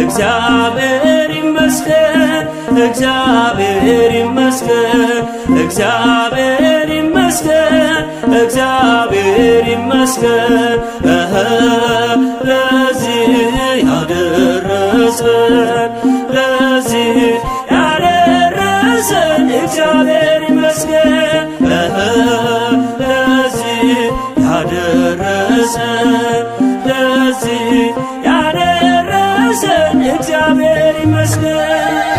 እግዚአብሔር ይመስገን እግዚአብሔር ይመስገን እግዚአብሔር ይመስገን እግዚአብሔር ይመስገን ለዚህ ያደረሰን ለዚህ ያደረሰን እግዚአብሔር ይመስገን ለዚህ ያደረሰን ለዚህ ያደረሰን እግዚአብሔር ይመስገን